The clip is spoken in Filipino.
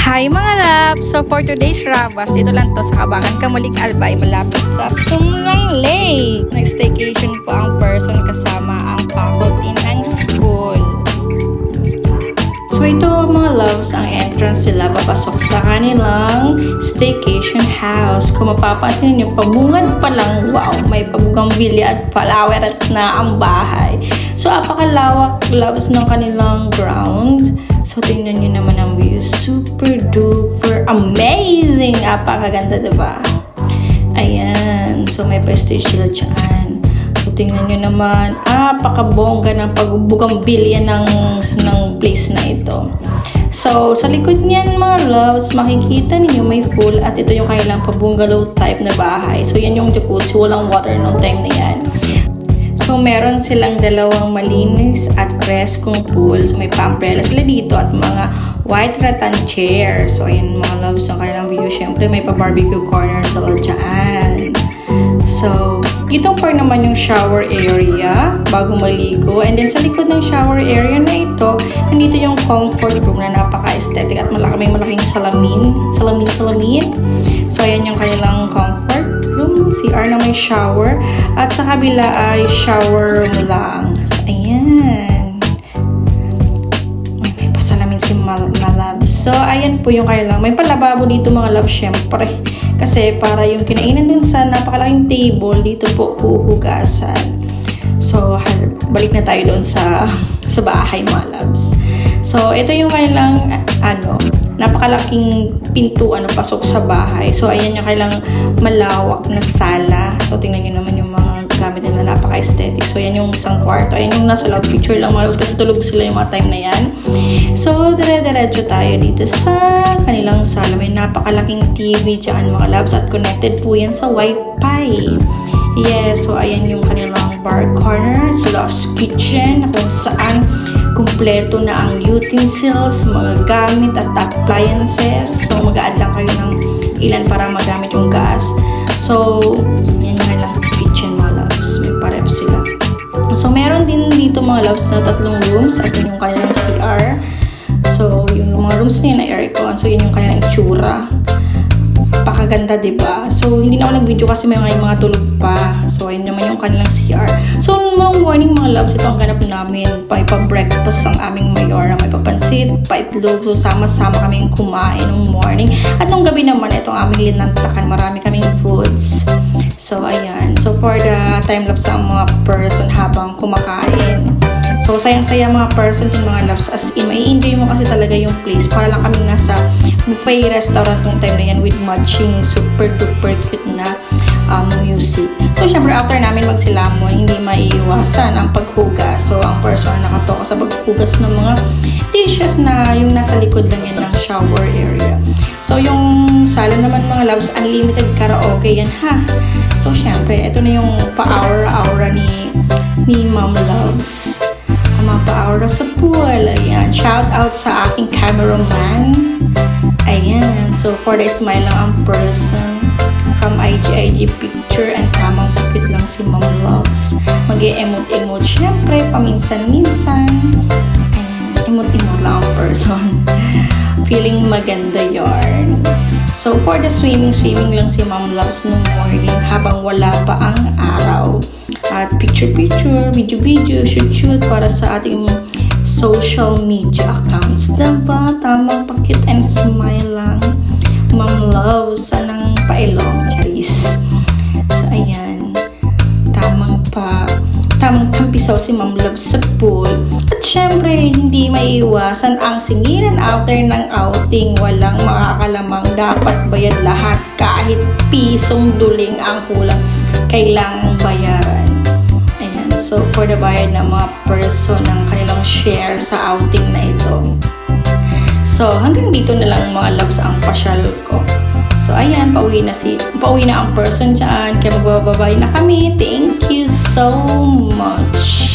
Hi mga love! So for today's Rabas, dito lang to sa Kabangan Kamulig Albay, malapit sa Sumlang Lake. Nag-staycation po ang person kasama ang faculty ng school. So ito mga loves, ang entrance sila papasok sa kanilang staycation house. Kung mapapansin niyo, pabungad pa lang, wow, may pabugambilya at palaweret na ang bahay. So apakalawak loves ng kanilang ground. So, tingnan nyo naman ang view. Super duper amazing! Apakaganda, diba? Ayan. So, may prestige sila dyan. So, tingnan nyo naman. Apakabongga ng pagbugambilya ng place na ito. So, sa likod niyan, mga loves, makikita ninyo may pool at ito yung kailang pabungalow type na bahay. So, yan yung jacuzzi. Walang water no time na yan. So, meron silang dalawang malinis at preskong pool. So, may pa-umbrella sila dito at mga white rattan chair. So, ayan mga loves, ang kanilang view. Siyempre, may pa-barbecue corner sila dyan. So, itong part naman yung shower area bago maligo. And then, sa likod ng shower area na ito, nandito yung comfort room na napaka-aesthetic at may malaking salamin. So, ayan yung kanilang comfort room, CR na may shower, at sa kabila ay shower lang. So, ayan. May pasalamin si Malabs. So, ayan po yung kailang. May palababo dito mga loves, syempre. Kasi para yung kinainan dun sa napakalaking table, dito po huhugasan. So, balik na tayo doon sa bahay mga loves. So, ito yung kailang, napakalaking pintuan pasok sa bahay. So, ayan yung kailang malawak na sala. So, tingnan nyo naman yung mga gamit nila, napaka-aesthetic. So, ayan yung isang kwarto. Ayan yung nasa love picture lang mga loves kasi tulog sila yung mga time na yan. So, dire-diretso tayo dito sa kanilang sala. May napakalaking TV dyan mga loves at connected po yan sa Wi-Fi. Yes, so ayan yung kanilang bar corner, slash kitchen, kung saan kumpleto na ang utensils, mga gamit at appliances. So, mag-a-add lang kayo ng ilan para magamit yung gas. So, yan yung kanilang kitchen mga loves. May parep sila. So, meron din dito mga loves na 3 rooms at yun yung kanilang CR. So, yung mga rooms na yun na aircon. So, yun yung kanilang itsura. Pakaganda, diba? So, hindi na ako nag-video kasi may mga tulog pa. So, ayun naman yung kanilang CR. So, mga morning mga loves, ito ang ganap namin. Pa-breakfast ang aming mayor. May papansit, paitlog. So, sama-sama kaming kumain ng morning. At nung gabi naman, ito ang aming linantakan. Marami kaming foods. So, ayan. So, for the time-lapse ang mga person habang kumakain. So, sayang-saya mga person yung mga loves. As in, may enjoy mo kasi talaga yung place. Para lang kami nasa buffet restaurant nung time na yan with matching super duper cute na music. So, syempre, after namin magsilamon, hindi maiiwasan ang paghugas. So, ang person na nakatoka sa paghugas ng mga dishes na yung nasa likod lang yan ng shower area. So, yung sala naman mga loves, unlimited karaoke yan ha. So, syempre, ito na yung pa-aura-aura ni Mom Loves. Ang mga pa-aura sa pool. Ayan. Shout out sa aking cameraman. Ayan. So, for the smile lang ang person from IG picture and tamang pupit lang si Mom Loves. Mag-e-emote-emote. Syempre, paminsan-minsan. Ayan. Emote-emote lang ang person. Feeling maganda yarn. So, for the swimming lang si Mom Loves nung morning habang wala pa ang araw. At picture-picture, video-video, shoot-shoot para sa ating social media accounts. Diba? Tamang pa-cute and smile lang. Mom Loves, sanang pailong, charis. So, ayan. Tamang tampisaw si Mom Loves sa pool. At syempre, hindi maiiwasan ang singilan after ng outing. Walang makakalamang, dapat bayad lahat. Kahit pisong duling ang kulang, kailangang bayaran. Ayan. So, for the bayad ng mga person ng kanilang share sa outing na ito. So, hanggang dito na lang mga loves ang pasyal ko. So, ayan, pauwi na ang person dyan. Kaya magbababay na kami. Thank you so much.